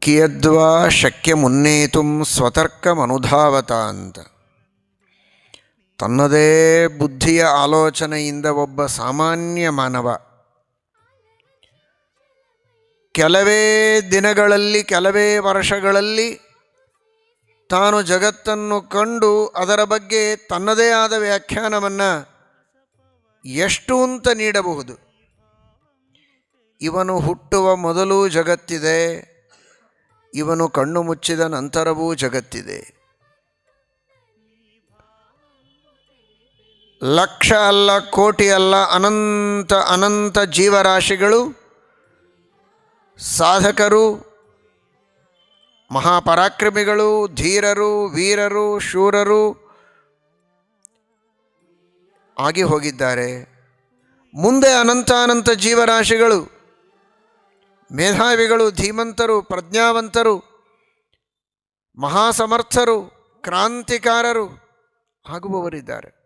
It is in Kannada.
ಕಿಯದ್ವಾ ಶಕ್ಯ ಮುನ್ನೇತುಂ ಸ್ವತರ್ಕಮನುಧಾವತ ಅಂತ. ತನ್ನದೇ ಬುದ್ಧಿಯ ಆಲೋಚನೆಯಿಂದ ಒಬ್ಬ ಸಾಮಾನ್ಯ ಮಾನವ ಕೆಲವೇ ದಿನಗಳಲ್ಲಿ, ಕೆಲವೇ ವರ್ಷಗಳಲ್ಲಿ ತಾನು ಜಗತ್ತನ್ನು ಕಂಡು ಅದರ ಬಗ್ಗೆ ತನ್ನದೇ ಆದ ವ್ಯಾಖ್ಯಾನವನ್ನು ಎಷ್ಟು ಅಂತ ನೀಡಬಹುದು. ಇವನು ಹುಟ್ಟುವ ಮೊದಲೂ ಜಗತ್ತಿದೆ, ಇವನು ಕಣ್ಣು ಮುಚ್ಚಿದ ನಂತರವೂ ಜಗತ್ತಿದೆ. ಲಕ್ಷ ಅಲ್ಲ, ಕೋಟಿ ಅಲ್ಲ, ಅನಂತ ಅನಂತ ಜೀವರಾಶಿಗಳು, ಸಾಧಕರು, ಮಹಾಪರಾಕ್ರಮಿಗಳು, ಧೀರರು, ವೀರರು, ಶೂರರು ಆಗಿ ಹೋಗಿದ್ದಾರೆ. ಮುಂದೆ ಅನಂತ ಜೀವರಾಶಿಗಳು, ಮೇಧಾವಿಗಳು, ಧೀಮಂತರು, ಪ್ರಜ್ಞಾವಂತರು, ಮಹಾಸಮರ್ಥರು, ಕ್ರಾಂತಿಕಾರರು ಆಗುವವರಿದ್ದಾರೆ.